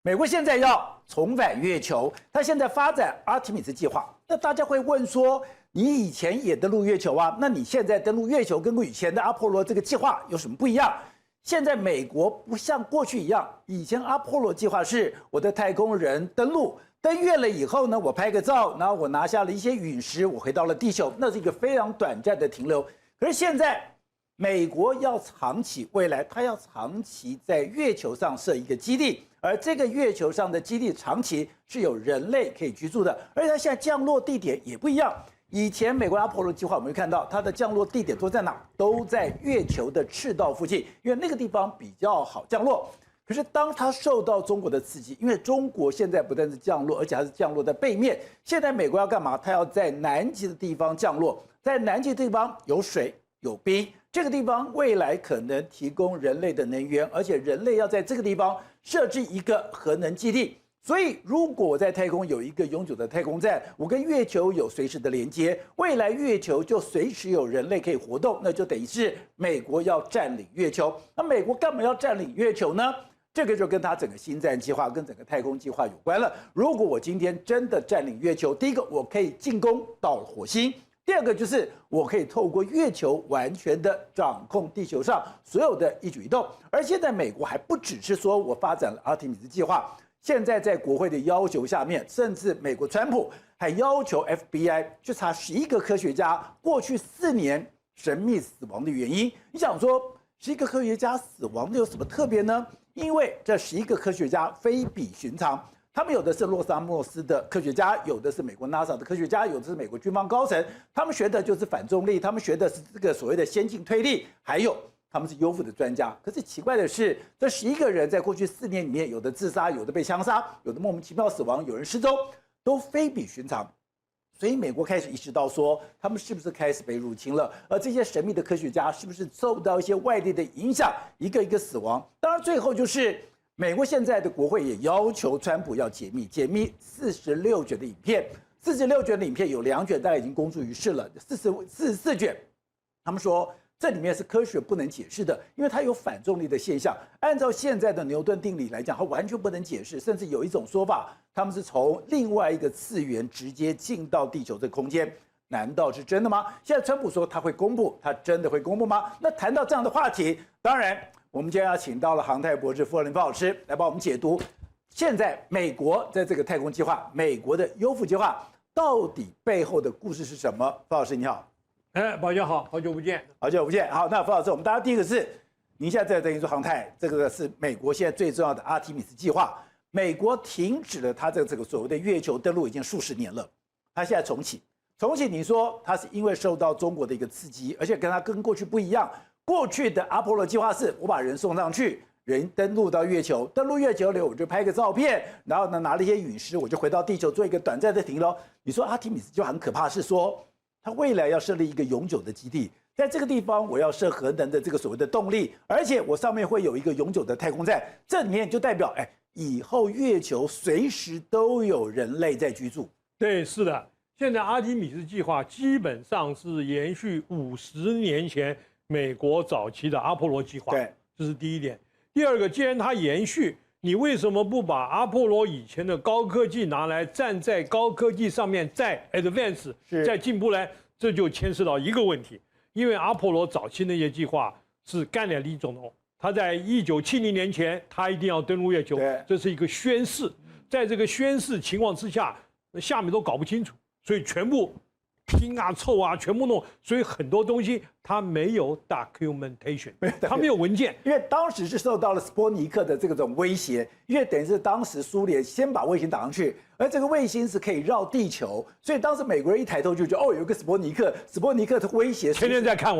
美国现在要重返月球，它现在发展阿提米斯计划。那大家会问说，你以前也登陆月球啊？那你现在登陆月球跟以前的阿波罗这个计划有什么不一样？现在美国不像过去一样，以前阿波罗计划是我的太空人登陆，登月了以后呢，我拍个照，然后我拿下了一些陨石，我回到了地球，那是一个非常短暂的停留。可是现在，美国要长期，未来它要长期在月球上设一个基地，而这个月球上的基地长期是有人类可以居住的，而且它现在降落地点也不一样。以前美国阿波罗计划，我们会看到它的降落地点都在哪？都在月球的赤道附近，因为那个地方比较好降落。可是当它受到中国的刺激，因为中国现在不但是降落，而且还是降落在背面。现在美国要干嘛？它要在南极的地方降落，在南极的地方有水有冰，这个地方未来可能提供人类的能源，而且人类要在这个地方设置一个核能基地。所以，如果我在太空有一个永久的太空站，我跟月球有随时的连接，未来月球就随时有人类可以活动，那就等于是美国要占领月球。那美国干嘛要占领月球呢？这个就跟它整个星战计划、跟整个太空计划有关了。如果我今天真的占领月球，第一个我可以进攻到火星。第二个就是我可以透过月球完全的掌控地球上所有的一举一动，而现在美国还不只是说我发展了阿提米斯计划，现在在国会的要求下面，甚至美国川普还要求 FBI 去查11个科学家过去4年神秘死亡的原因。你想说11个科学家死亡的有什么特别呢？因为这11个科学家非比寻常。他们有的是洛萨莫斯的科学家，有的是美国 NASA 的科学家，有的是美国军方高层。他们学的就是反重力，他们学的是这个所谓的先进推力，还有他们是优抚的专家。可是奇怪的是，这11个人在过去4年里面，有的自杀，有的被枪杀，有的莫名其妙死亡，有人失踪，都非比寻常。所以美国开始意识到说，他们是不是开始被入侵了？而这些神秘的科学家是不是受到一些外力的影响，一个一个死亡？当然，最后就是美国现在的国会也要求川普要解密46卷的影片，46卷的影片有2卷大概已经公诸于世了，44卷，他们说这里面是科学不能解释的，因为它有反重力的现象。按照现在的牛顿定理来讲，它完全不能解释，甚至有一种说法，他们是从另外一个次元直接进到地球这空间。难道是真的吗？现在川普说他会公布，他真的会公布吗？那谈到这样的话题，当然我们今天要请到了航太博士傅林傅老师来帮我们解读，现在美国在这个太空计划，美国的优抚计划到底背后的故事是什么？傅老师你好。宝姐好，好久不见，好久不见。好，那傅老师，我们大家第一个是，您现在在等于说航太，这个是美国现在最重要的阿提米斯计划。美国停止了它这个所谓的月球登陆已经数十年了，它现在重启。你说它是因为受到中国的一个刺激，而且跟过去不一样。过去的阿波罗计划是我把人送上去，人登陆到月球，登陆月球里我就拍个照片，然后呢拿了一些陨石，我就回到地球做一个短暂的停留。你说阿提米斯就很可怕，是说它未来要设立一个永久的基地，在这个地方我要设核能的这个所谓的动力，而且我上面会有一个永久的太空站，这里面就代表以后月球随时都有人类在居住。对，是的。现在阿提米斯计划基本上是延续50年前美国早期的阿波罗计划，对，这是第一点。第二个，既然它延续，你为什么不把阿波罗以前的高科技拿来站在高科技上面再 advance 再进步呢？这就牵涉到一个问题，因为阿波罗早期那些计划是甘乃迪总统，他在1970年前他一定要登陆月球，这是一个宣誓，在这个宣誓情况之下，下面都搞不清楚。所以全部拼啊凑啊，全部弄，所以很多东西它没有 documentation， 它没有文件，因为当时是受到了斯波尼克的这种威胁，因为等于是当时苏联先把卫星打上去，而这个卫星是可以绕地球，所以当时美国人一抬头就觉得有个斯波尼克的威胁，天天在看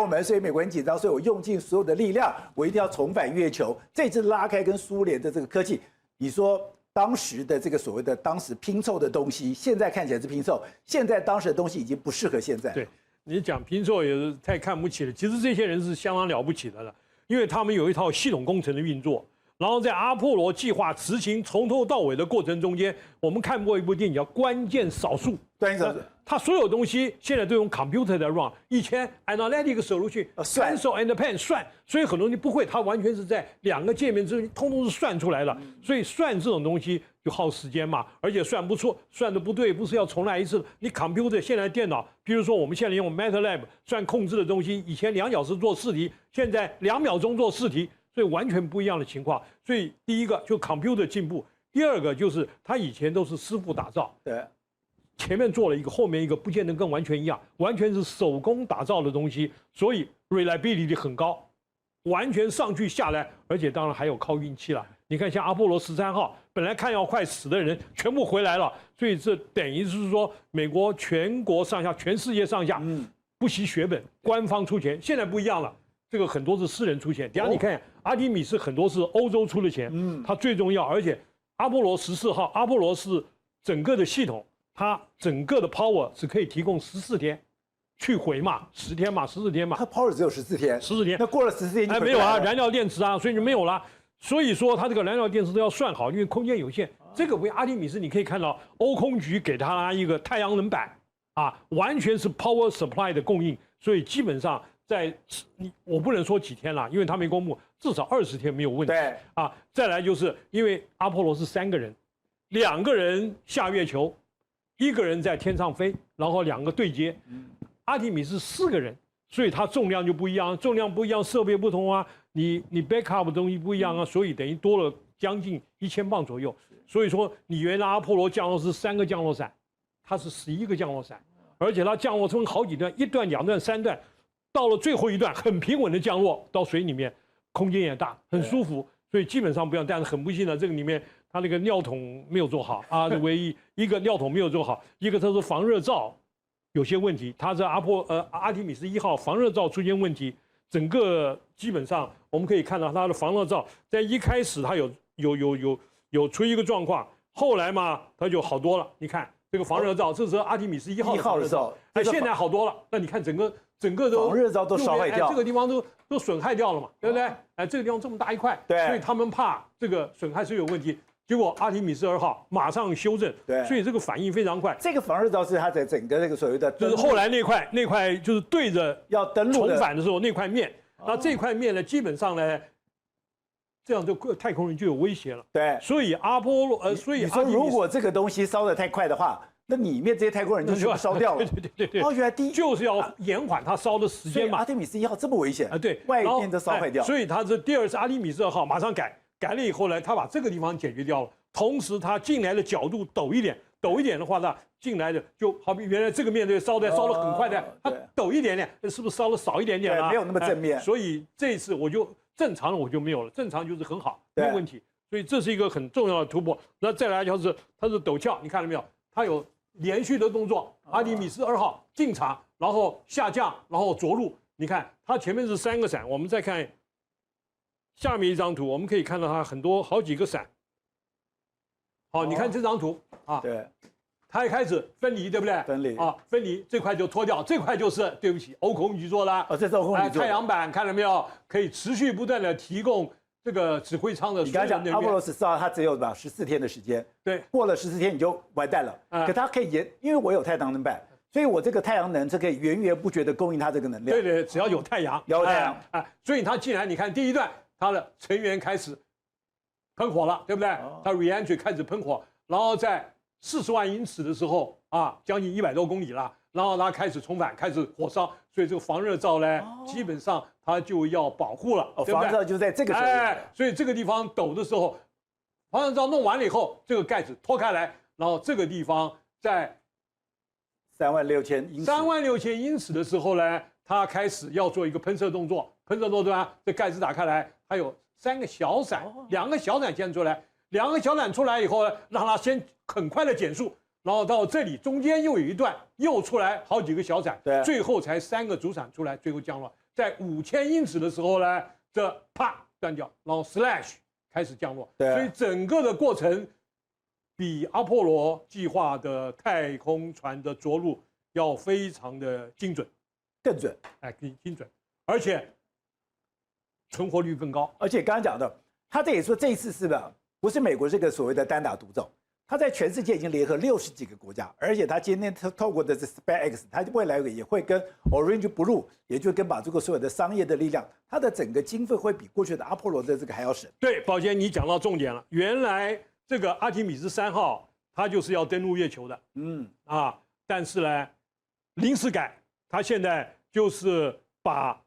我们，所以美国人紧张，所以我用尽所有的力量，我一定要重返月球，这次拉开跟苏联的这个科技，你说当时的这个所谓的当时拼凑的东西，现在看起来是拼凑，现在当时的东西已经不适合现在。对，你讲拼凑也是太看不起了。其实这些人是相当了不起的了，因为他们有一套系统工程的运作，然后在阿波罗计划执行从头到尾的过程中间，我们看过一部电影叫《关键少数》。它所有东西现在都用 computer 在 run， 以前 analytic solution pencil and pen 算，所以很多东西不会，它完全是在2个界面之间，通通是算出来的。所以算这种东西就耗时间嘛，而且算不错，算的不对，不是要重来一次。你 computer 现在电脑，比如说我们现在用 MATLAB 算控制的东西，以前2小时做4题，现在2秒钟做4题，所以完全不一样的情况。所以第一个就 computer 进步，第二个就是它以前都是师傅打造，对。前面做了一个，后面一个不见得跟完全一样，完全是手工打造的东西，所以 reliability 很高，完全上去下来，而且当然还有靠运气了。你看像阿波罗13号，本来看要快死的人全部回来了，所以这等于是说美国全国上下、全世界上下，不惜血本，官方出钱。现在不一样了，这个很多是私人出钱。等下你看阿提米斯很多是欧洲出的钱，它最重要，而且阿波罗14号，阿波罗是整个的系统。它整个的 power 只可以提供14天，去回嘛，10天嘛，14天嘛。它 power 只有14天，14天。那过了14天就没有啊，燃料电池啊，所以就没有了。所以说它这个燃料电池都要算好，因为空间有限。这个为阿提米斯，你可以看到欧空局给它一个太阳能板啊，完全是 power supply 的供应，所以基本上在我不能说几天了，因为它没公布，至少20天没有问题。对啊，再来就是因为阿波罗是3个人，2个人下月球。1个人在天上飞，然后2个对接。阿提米斯4个人，所以它重量就不一样，重量不一样，设备不同啊，你 backup 的东西不一样啊，所以等于多了将近1000磅左右。所以说你原来阿波罗降落是3个降落伞，它是11个降落伞，而且它降落分好几段，1段、2段、3段，到了最后一段很平稳的降落到水里面，空间也大，很舒服，所以基本上不一样。但是很不幸的，这个里面。它那个尿桶没有做好啊，唯一一个尿桶没有做好，一个它是防热罩有些问题，它这阿提米斯1号防热罩出现问题，整个基本上我们可以看到它的防热罩在一开始它有出一个状况，后来嘛它就好多了。你看这个防热罩，这是阿提米斯1号的防热罩，现在好多了。那你看整个都防热罩都烧坏掉，这个地方都损害掉了嘛，对不对？这个地方这么大一块，对，所以他们怕这个损害是有问题。结果阿提米斯2号马上修正，对，所以这个反应非常快。这个防热罩是它的整个那个所谓的，就是后来那块就是对着要登陆重返的时候那块面，那这块面呢，基本上呢，这样就太空人就有威胁了。对，所以阿波罗所以你说如果这个东西烧得太快的话，那里面这些太空人就全部烧掉了。对。哦，原来就是要延缓它烧的时间嘛。阿提米斯1号这么危险啊？对，外面都烧坏掉。所以它这第2是阿提米斯2号，马上改了以后呢，他把这个地方解决掉了，同时他进来的角度陡一点的话呢，进来的就好比原来这个面对烧得很快的，它陡一点点，是不是烧的少一点点了？没有那么正面。所以这一次我就正常的我就没有了，正常就是很好，没问题。所以这是一个很重要的突破。那再来就是它是陡峭，你看到没有？它有连续的动作，阿提米斯2号进场，然后下降，然后着陆。你看它前面是3个伞，我们再看。下面一张图，我们可以看到它好几个伞。好，你看这张图啊，对，它一开始分离，对不对？分离啊，分离这块就脱掉，这块就是对不起，欧空局做的。哦，这是欧空局做的。太阳板看到没有？可以持续不断的提供这个指挥舱的。你刚才讲阿波罗14号，它只有14天的时间。对，过了14天你就完蛋了。可它可以因为我有太阳能板。所以我这个太阳能是可以源源不绝的供应它这个能量。对，只要有太阳，有太阳所以它既然你看第一段，它的成员开始喷火了，对不对？它 reentry 开始喷火，然后在40万英尺的时候啊，将近100多公里了，然后它开始重返，开始火烧，所以这个防热罩呢，基本上它就要保护了，对不对？防热罩就在这个时候。所以这个地方抖的时候，防热罩弄完了以后，这个盖子脱开来，然后这个地方在36000英尺，36000英尺的时候呢，它开始要做一个喷射动作。喷射动作啊，这盖子打开来，它有3个小伞，2个小伞先出来，2个小伞出来以后呢，让它先很快的减速，然后到这里中间又有一段，又出来好几个小伞，对，最后才3个主伞出来，最后降落在5000英尺的时候呢，这啪断掉，然后 slash 开始降落，对，所以整个的过程比阿波罗计划的太空船的着陆要非常的精准，更准，精准，而且存活率更高。而且刚刚讲的，他这也说这一次是吧，不是美国这个所谓的单打独斗，它在全世界已经联合60几个国家，而且它今天透过的这 SpaceX， 它未来也会跟 Orange Blue， 也就跟把这个所有的商业的力量，它的整个经费会比过去的阿波罗的这个还要省。对，宝杰你讲到重点了，原来这个阿提米斯3号它就是要登陆月球的，但是呢，临时改，它现在就是把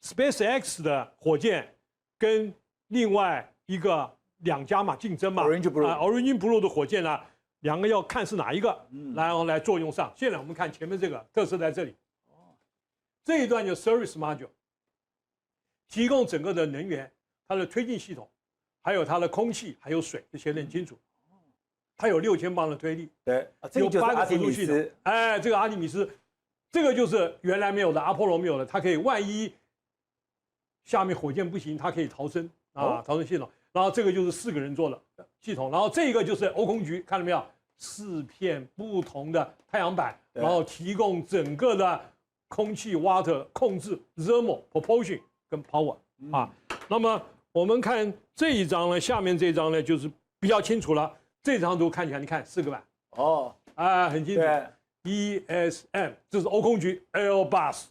SpaceX 的火箭跟另外一个2家嘛竞争嘛 Orange Blue，Orange Blue 的火箭呢，2个要看是哪一个，然后来作用上。现在我们看前面这个特色在这里，这一段就 Service Module， 提供整个的能源，它的推进系统，还有它的空气还有水，这写得很清楚。它有6000磅的推力，对，有8个辅助系统。哎，这个阿提米斯，这个就是原来没有的，阿波罗没有的，它可以万一下面火箭不行，它可以逃生逃生系统。然后这个就是4个人做的系统，然后这个就是欧空局，看到没有？4片不同的太阳板，然后提供整个的空气 water 控制 thermal propulsion 跟 power 那么我们看这一张呢，下面这一张呢就是比较清楚了。这张图看起来，你看4个板很清楚。ESM 这是欧空局 Airbus，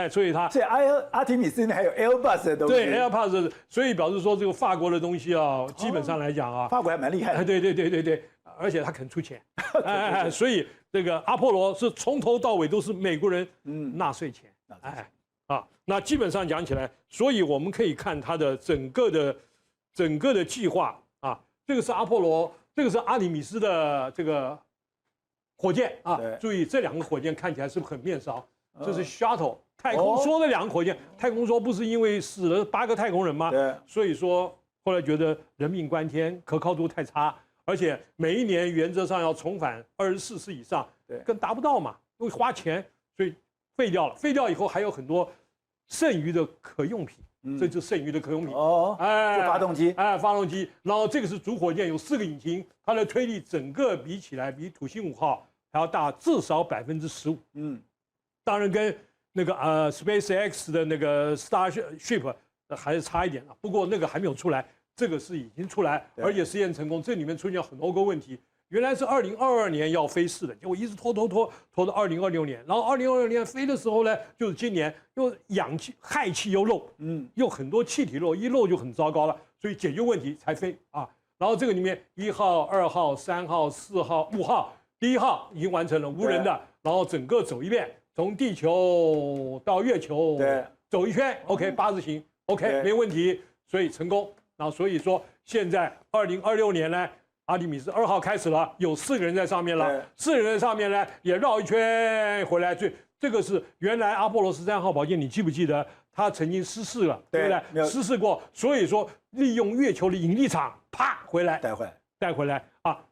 所以它所以阿提米斯里面还有 Airbus 的东西。对 Airbus， 所以表示说这个法国的东西基本上来讲法国还蛮厉害的。对，而且他肯出钱，所以这个阿波罗是从头到尾都是美国人纳税钱，那基本上讲起来，所以我们可以看它的整个的计划这个是阿波罗，这个是阿提米斯的这个火箭注意这2个火箭看起来是不是很面烧？这是 Shuttle 太空梭的2个火箭，太空梭不是因为死了8个太空人吗？所以说后来觉得人命关天，可靠度太差，而且每一年原则上要重返24次以上，更达不到嘛，因为花钱，所以废掉了。废掉以后还有很多剩余的可用品。这就是剩余的可用品就发动机，发动机。然后这个是主火箭，有4个引擎，它的推力整个比起来比土星5号还要大至少15%。当然跟那个SpaceX 的那个 Starship 还是差一点不过那个还没有出来，这个是已经出来，而且实验成功。这里面出现很多个问题。原来是2022年要飞试的，结果一直拖到2026年，然后2026年飞的时候呢，就是今年又氧气氦气又漏，又很多气体漏，一漏就很糟糕了，所以解决问题才飞然后这个里面1号、2号、3号、4号、5号，第1号已经完成了无人的，然后整个走一遍，从地球到月球走一圈 ，OK 8字形 ，OK 没问题，所以成功。然后所以说现在2026年呢。阿提米斯2号开始了，有4个人在上面了，4个人在上面呢，也绕一圈回来。这个是原来阿波罗13号宝剑，你记不记得？它曾经失事了，对不对？失事过，所以说利用月球的引力场，啪回来，带回来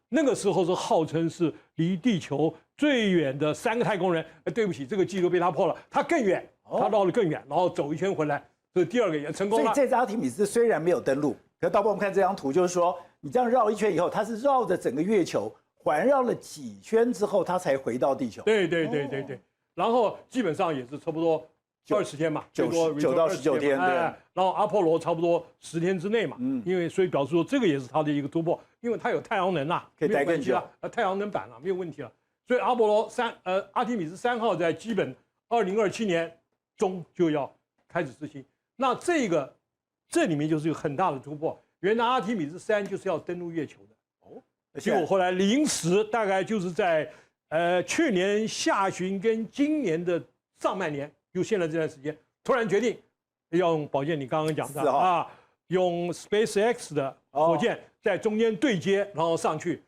那个时候是号称是离地球最远的3个太空人。对不起，这个记录被他破了，他更远，他绕得更远，然后走一圈回来，这是第2个也成功了。所以这次阿提米斯虽然没有登陆，可到我们看这张图，就是说。你这样绕一圈以后，它是绕着整个月球环绕了几圈之后，它才回到地球。对，然后基本上也是差不多20天嘛，最多9到19天。对。然后阿波罗差不多10天之内嘛，因为所以表示说这个也是它的一个突破，因为它有太阳能可以待更久太阳能板没有问题了。所以阿提米斯3号在基本2027年中就要开始执行。那这里面就是有很大的突破。原来阿提米斯3就是要登陆月球的结果后来临时大概就是在去年下旬跟今年的上半年，就现在这段时间，突然决定要用宝剑你刚刚讲的用 SpaceX 的火箭在中间对接，然后上去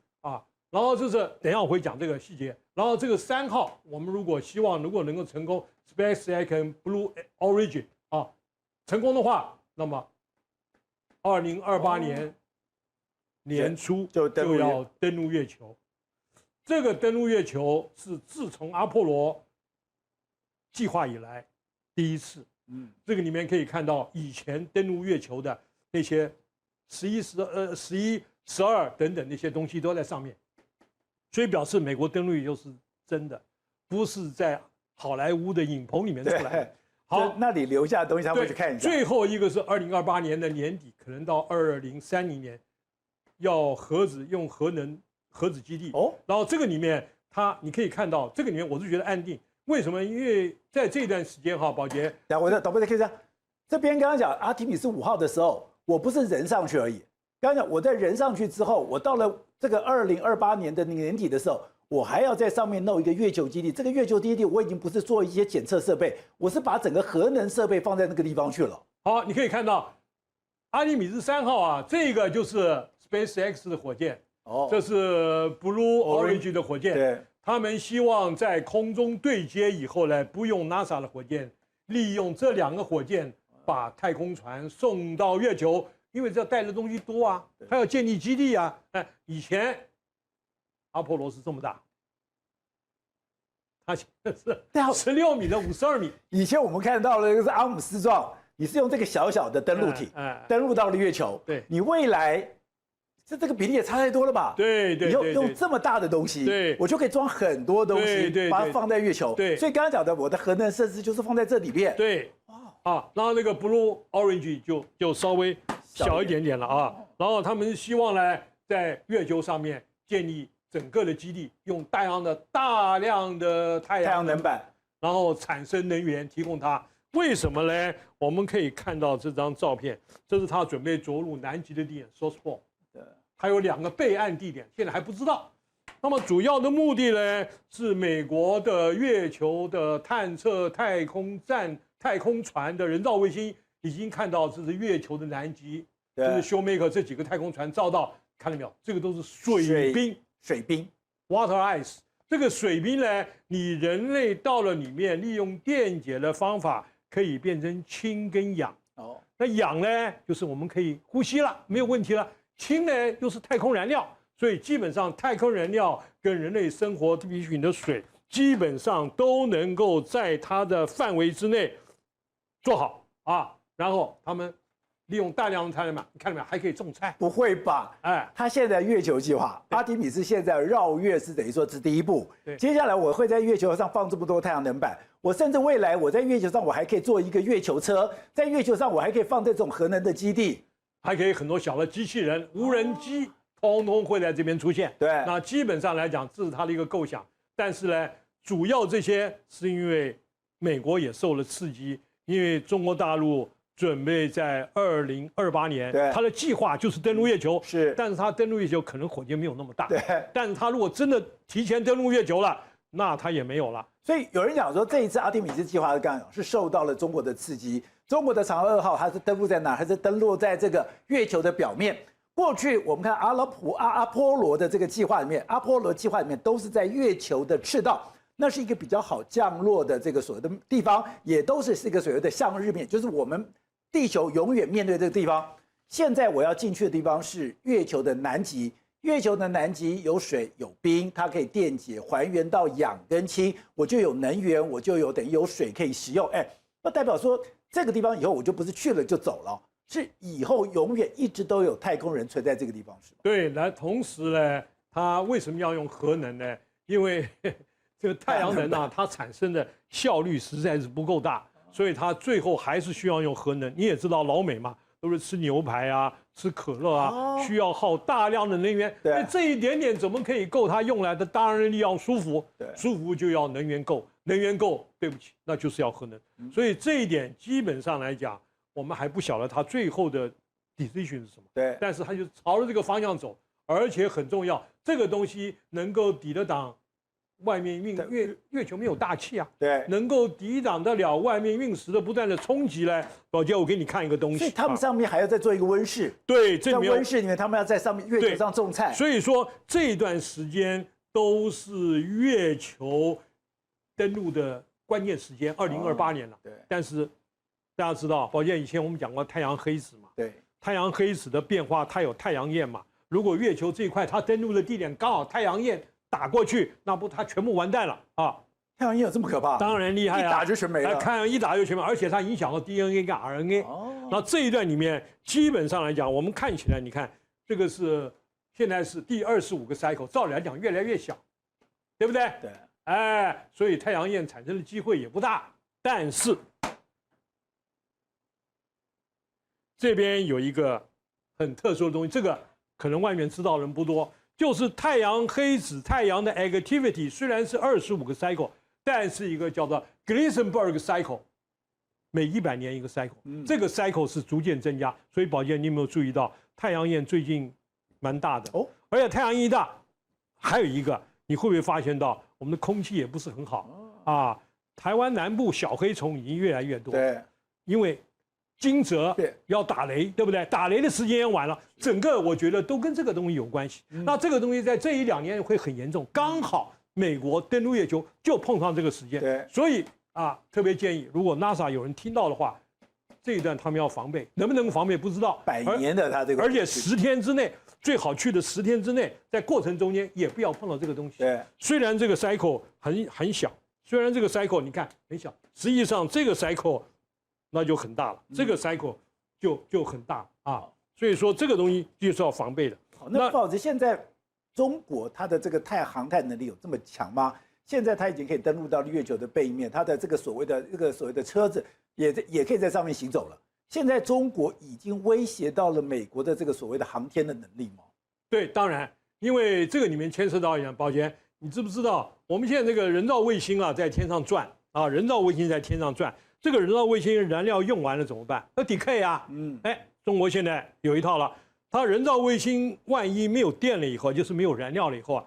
然后就是等一下我会讲这个细节。然后这个3号，我们如果希望能够成功 ，SpaceX 跟 Blue Origin 成功的话，那么2028年年初就要登陆月球。这个登陆月球是自从阿波罗计划以来第一次。这个里面可以看到以前登陆月球的那些11、12等等那些东西都在上面，所以表示美国登陆月球是真的，不是在好莱坞的影棚里面出来的。好，那里留下的东西他会去看一下。最后一个是2028年的年底，可能到2030年要用核子基地。然后这个里面你可以看到，这个里面我是觉得安定。为什么？因为在这段时间哈，宝杰，我的导播可以这样，这边刚刚讲阿提米斯5号的时候，我不是人上去而已。刚刚讲我在人上去之后，我到了这个2028年的年底的时候，我还要在上面弄一个月球基地。这个月球基地我已经不是做一些检测设备，我是把整个核能设备放在那个地方去了。好，你可以看到阿提米斯3号啊，这个就是 SpaceX 的火箭，这是 Blue Origin 的火箭。对，他们希望在空中对接以后呢，不用 NASA 的火箭，利用这2个火箭把太空船送到月球。因为这带的东西多啊，它要建立基地啊。以前阿波罗是这么大，它现在是16米的52米。以前我们看到的是阿姆斯壮，你是用这个小小的登陆体，登陆到了月球。对，你未来这个比例也差太多了吧？对，你用这么大的东西，对，我就可以装很多东西，把它放在月球。对，所以刚刚讲的我的核能设施就是放在这里面。对，然后那个 Blue Origin 就稍微小一点点了啊。然后他们希望呢，在月球上面建立整个的基地，用大量的太阳能板，然后产生能源提供它。为什么呢？我们可以看到这张照片，这是他准备着陆南极的地点 Source Pole， 还有2个备案地点，现在还不知道。那么主要的目的呢，是美国的月球的探测太空船的人造卫星已经看到，这是月球的南极，就是 Shoemaker 这几个太空船照到，看到没有？这个都是水冰 ，water ice。这个水冰呢，你人类到了里面，利用电解的方法，可以变成氢跟氧。那氧呢，就是我们可以呼吸了，没有问题了。氢呢，又是太空燃料，所以基本上太空燃料跟人类生活必需品的水，基本上都能够在它的范围之内做好啊。然后他们利用大量的太阳能板，你看到没有？还可以种菜。不会吧？他现在月球计划，阿提米斯现在绕月是等于说是第一步。接下来我会在月球上放这么多太阳能板，我甚至未来我在月球上我还可以做一个月球车，在月球上我还可以放这种核能的基地，还可以很多小的机器人、无人机，通通会在这边出现。对，那基本上来讲，这是他的一个构想。但是呢，主要这些是因为美国也受了刺激，因为中国大陆准备在2028年，他的计划就是登陆月球。但是他登陆月球可能火箭没有那么大。但是他如果真的提前登陆月球了，那他也没有了。所以有人讲说，这一次阿提米斯计划是受到了中国的刺激。中国的嫦娥2号它是登陆在哪？还是登陆在这个月球的表面？过去我们看阿波罗的这个计划里面，阿波罗计划里面都是在月球的赤道。那是一个比较好降落的这个所谓的地方，也都是一个所谓的向日面，就是我们地球永远面对这个地方。现在我要进去的地方是月球的南极，月球的南极有水有冰，它可以电解还原到氧跟氢，我就有能源，我就有等于有水可以食用。那代表说这个地方以后我就不是去了就走了，是以后永远一直都有太空人存在这个地方，是吧？对，同时呢，它为什么要用核能呢？因为这个太阳能啊，它产生的效率实在是不够大，所以它最后还是需要用核能。你也知道老美嘛，都是吃牛排啊，吃可乐啊，需要耗大量的能源。这一点点怎么可以够它用来的？当然要舒服，舒服就要能源够，能源够，对不起，那就是要核能。所以这一点基本上来讲，我们还不晓得它最后的 decision 是什么。但是它就朝着这个方向走，而且很重要，这个东西能够抵得挡外面月球没有大气啊，能够抵挡得了外面陨石的不断的冲击呢。宝杰，我给你看一个东西，所以他们上面还要再做一个温室。在温室里面，他们要在上面月球上种菜。所以说这段时间都是月球登陆的关键时间，2028年了。但是大家知道，宝杰以前我们讲过太阳黑子嘛，太阳黑子的变化，它有太阳焰嘛。如果月球这一块它登陆的地点刚好太阳焰打过去，那不它全部完蛋了啊！太阳焰有这么可怕？当然厉害啊，一打就全没了。太阳一打就全没，而且它影响到 DNA 跟 RNA。那这一段里面，基本上来讲，我们看起来，你看这个是现在是第25个 cycle， 照理来讲越来越小，对不对？所以太阳焰产生的机会也不大。但是这边有一个很特殊的东西，这个可能外面知道的人不多，就是太阳黑子太阳的 activity 虽然是25个 cycle， 但是一个叫做 Glisenberg cycle， 每100年一个 cycle，这个 cycle 是逐渐增加。所以宝剑，你有没有注意到太阳焰最近蛮大的哦？而且太阳一大，还有一个，你会不会发现到我们的空气也不是很好啊？台湾南部小黑虫已经越来越多，对，因为惊蛰要打雷，对不对？打雷的时间也晚了，整个我觉得都跟这个东西有关系。那这个东西在这1、2年会很严重，刚好美国登陆月球就碰上这个时间，对，所以特别建议，如果 NASA 有人听到的话，这一段他们要防备，能不能防备不知道。100年的它这个，而且10天之内，最好去的10天之内，在过程中间也不要碰到这个东西。对，虽然这个 cycle 很小，虽然这个 cycle 你看很小，实际上这个 cycle 那就很大了，这个 cycle 就很大啊。所以说这个东西就是要防备的。好，那鲍子，现在中国它的这个航太能力有这么强吗？现在它已经可以登陆到月球的背面，它的这个所谓的车子也可以在上面行走了。现在中国已经威胁到了美国的这个所谓的航天的能力吗？对，当然，因为这个里面牵涉到一样，宝剑，你知不知道我们现在这个人造卫星在天上转啊，人造卫星在天上转，这个人造卫星燃料用完了怎么办？要decay啊，中国现在有一套了，它人造卫星万一没有电了以后，就是没有燃料了以后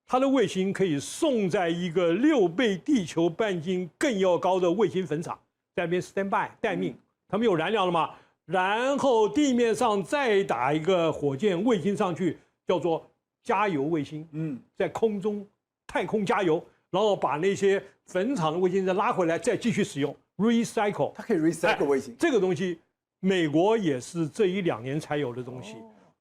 它的卫星可以送在一个6倍地球半径更要高的卫星坟场，在那边 stand by 待命，它没有燃料了嘛，然后地面上再打一个火箭卫星上去，叫做加油卫星，在空中太空加油，然后把那些坟场的卫星再拉回来，再继续使用 recycle， 它可以 recycle 卫星。这个东西美国也是这1、2年才有的东西，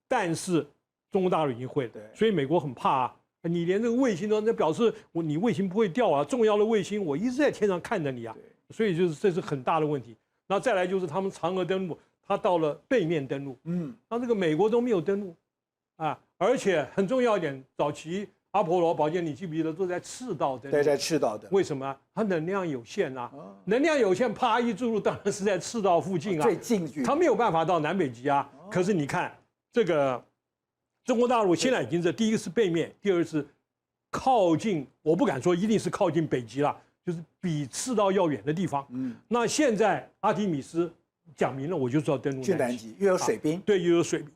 但是中国大陆已经会了，所以美国很怕你连这个卫星都，那表示你卫星不会掉啊，重要的卫星我一直在天上看着你啊，所以这是很大的问题。那再来就是他们嫦娥登陆，它到了背面登陆，那这个美国都没有登陆而且很重要一点，早期阿波罗宝剑你记不记得都在赤道登陆？对，在赤道的。为什么？它能量有限啊，能量有限，啪一注入当然是在赤道附近最近距，它没有办法到南北极啊。可是你看这个。中国大陆现在已经是第一个是背面，第二个是靠近，我不敢说一定是靠近北极了，就是比赤道要远的地方。那现在阿提米斯讲明了，我就知道登陆南极，又有水兵，对，又有水兵，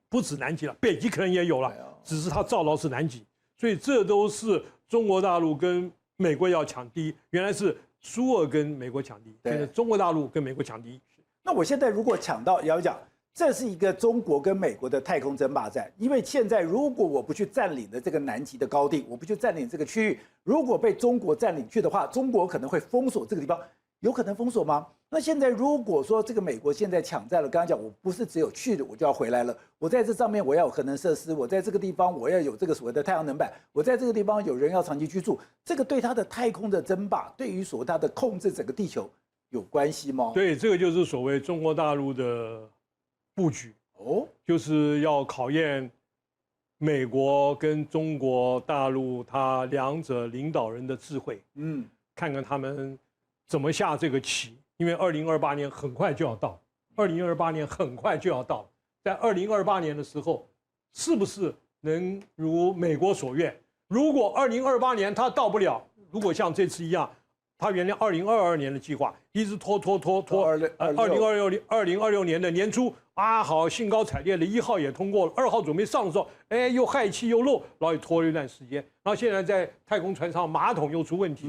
不止南极了，北极可能也有了，只是它照到是南极，所以这都是中国大陆跟美国要抢第一。原来是苏俄跟美国抢第一，现在中国大陆跟美国抢第一。那我现在如果抢到，也要讲。这是一个中国跟美国的太空争霸战，因为现在如果我不去占领的这个南极的高地，我不去占领这个区域，如果被中国占领去的话，中国可能会封锁这个地方，有可能封锁吗？那现在如果说这个美国现在抢占了，刚刚讲我不是只有去的我就要回来了，我在这上面我要有核能设施，我在这个地方我要有这个所谓的太阳能板，我在这个地方有人要长期居住，这个对它的太空的争霸，对于所谓它的控制整个地球有关系吗？对，这个就是所谓中国大陆的布局就是要考验美国跟中国大陆它两者领导人的智慧，看看他们怎么下这个棋。因为2028年很快就要到，2028年很快就要到，在2028年的时候，是不是能如美国所愿？如果2028年它到不了，如果像这次一样，他原来2022年的计划一直拖，2026年的年初好兴高采烈的1号也通过了，2号准备上的时候，又氦气又漏，然后也拖了一段时间，然后现在在太空船上马桶又出问题，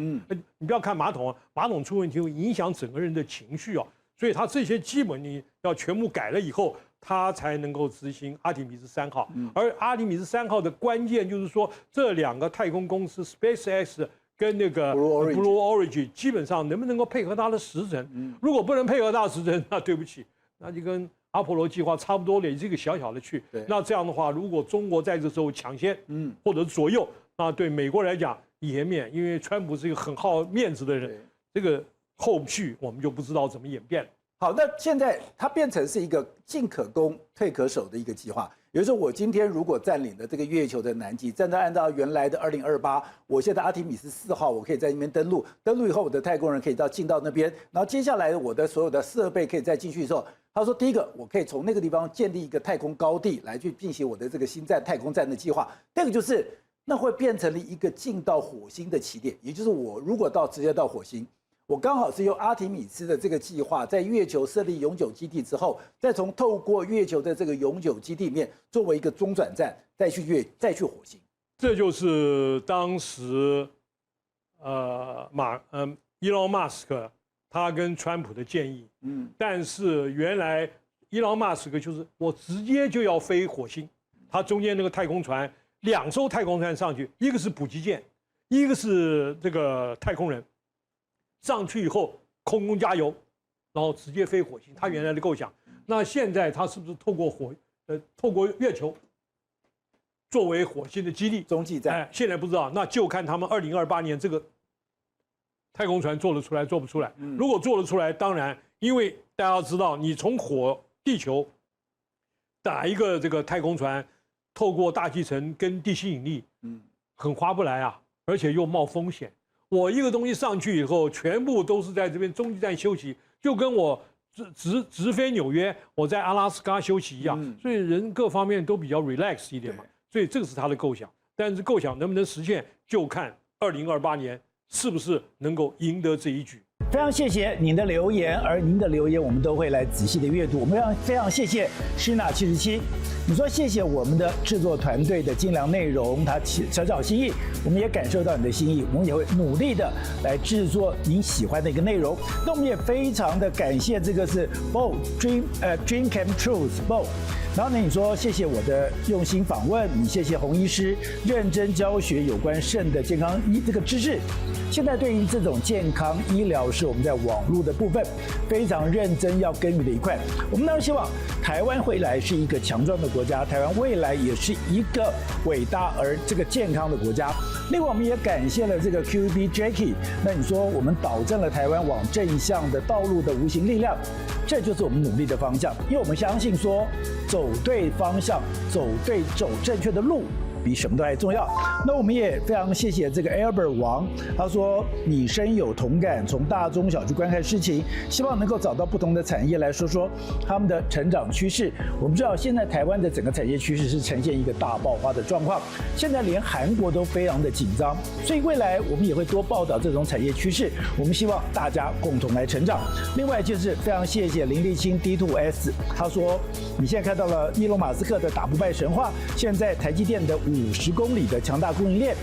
你不要看马桶马桶出问题会影响整个人的情绪所以他这些基本你要全部改了以后，他才能够执行阿提米斯3号，而阿提米斯3号的关键就是说这2个太空公司 SpaceX。跟那个 Blue Origin 基本上能不能够配合它的时程？如果不能配合它的时程，那对不起，那就跟阿波罗计划差不多的，这个小小的去。那这样的话，如果中国在这时候抢先，或者左右，那对美国来讲颜面，因为川普是一个很好面子的人，这个后续我们就不知道怎么演变了。好，那现在它变成是一个进可攻退可守的一个计划。也就是说，我今天如果占领了这个月球的南极，按照原来的2028，我现在阿提米斯4号，我可以在那边登陆，登陆以后，我的太空人可以进到那边，然后接下来我的所有的设备可以再进去的时候，他说，第一个，我可以从那个地方建立一个太空高地来去进行我的这个星战太空站的计划。第二个就是，那会变成了一个进到火星的起点，也就是我如果直接到火星。我刚好是用阿提米斯的这个计划，在月球设立永久基地之后，再透过月球的这个永久基地里面作为一个中转站，再去火星。这就是当时伊隆马斯克他跟川普的建议。但是原来伊隆马斯克就是我直接就要飞火星，他中间那个太空船2艘太空船上去，一个是补给舰，一个是这个太空人。上去以后空中加油，然后直接飞火星。他原来的构想，那现在他是不是透过月球作为火星的基地中继站？现在不知道，那就看他们2028年这个太空船做得出来做不出来。如果做得出来，当然，因为大家知道，你从地球打一个这个太空船，透过大气层跟地心引力，很划不来啊，而且又冒风险。我一个东西上去以后，全部都是在这边中继站休息，就跟我直飞纽约，我在阿拉斯加休息一样。所以人各方面都比较 relax 一点嘛。所以这个是他的构想，但是构想能不能实现，就看2028年是不是能够赢得这一局。非常谢谢您的留言，而您的留言我们都会来仔细的阅读。我们非常谢谢施娜77，你说谢谢我们的制作团队的精良内容，他小小心意，我们也感受到你的心意，我们也会努力的来制作您喜欢的一个内容。那我们也非常的感谢这个是 Bo Dream Came True Bo。然后呢，你说谢谢我的用心访问，你谢谢洪医师认真教学有关肾的健康这个知识。现在对于这种健康医疗是我们在网络的部分非常认真要耕耘的一块。我们当然希望台湾未来是一个强壮的国家，台湾未来也是一个伟大而这个健康的国家。另外，我们也感谢了这个 QB Jackie。那你说我们导正了台湾往正向的道路的无形力量，这就是我们努力的方向。因为我们相信说，走对方向，走正确的路，比什么都还重要。那我们也非常谢谢这个 Albert 王，他说你深有同感，从大中小去观看事情，希望能够找到不同的产业来说说他们的成长趋势。我们知道现在台湾的整个产业趋势是呈现一个大爆发的状况，现在连韩国都非常的紧张，所以未来我们也会多报道这种产业趋势。我们希望大家共同来成长。另外就是非常谢谢林立清 D2S， 他说你现在看到了伊隆马斯克的打不败神话，现在台积电的50公里的强大供应链，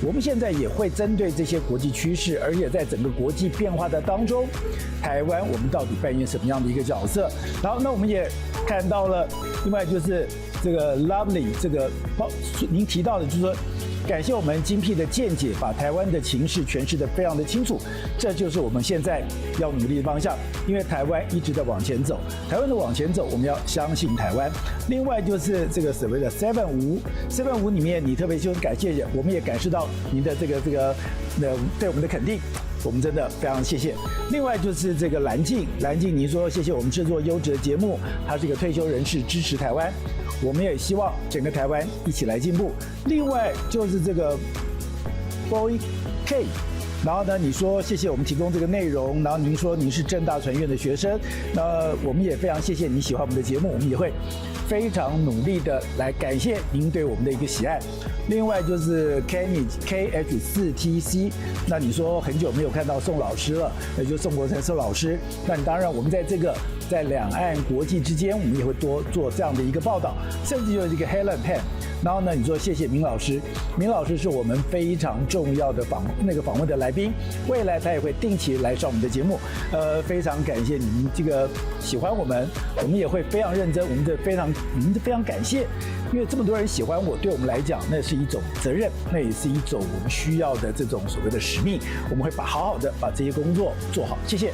我们现在也会针对这些国际趋势，而且在整个国际变化的当中，台湾我们到底扮演什么样的一个角色？然后，那我们也看到了，另外就是这个 Lovely 这个您提到的，就是说。感谢我们精辟的见解，把台湾的情势诠释得非常的清楚，这就是我们现在要努力的方向。因为台湾一直在往前走，台湾的往前走，我们要相信台湾。另外就是这个所谓的7-5里面，你特别就是感谢，我们也感受到您的这个对我们的肯定。我们真的非常谢谢。另外就是这个蓝静，您说谢谢我们制作优质的节目，他是一个退休人士，支持台湾。我们也希望整个台湾一起来进步。另外就是这个 Boy K， 然后呢，你说谢谢我们提供这个内容，然后您说您是政大传院的学生，那我们也非常谢谢你喜欢我们的节目，我们也会非常努力的来感谢您对我们的一个喜爱。另外就是 Kenny KH4TC， 那你说很久没有看到宋老师了，那就宋国成宋老师。那你当然我们在两岸国际之间，我们也会多做这样的一个报道，甚至就是一个 Helen Pan。然后呢，你说谢谢明老师，明老师是我们非常重要的访问的来宾，未来他也会定期来上我们的节目。非常感谢你们这个喜欢我们也会非常认真，我们非常感谢，因为这么多人喜欢我，对我们来讲那是一种责任，那也是一种我们需要的这种所谓的使命，我们会好好的把这些工作做好，谢谢。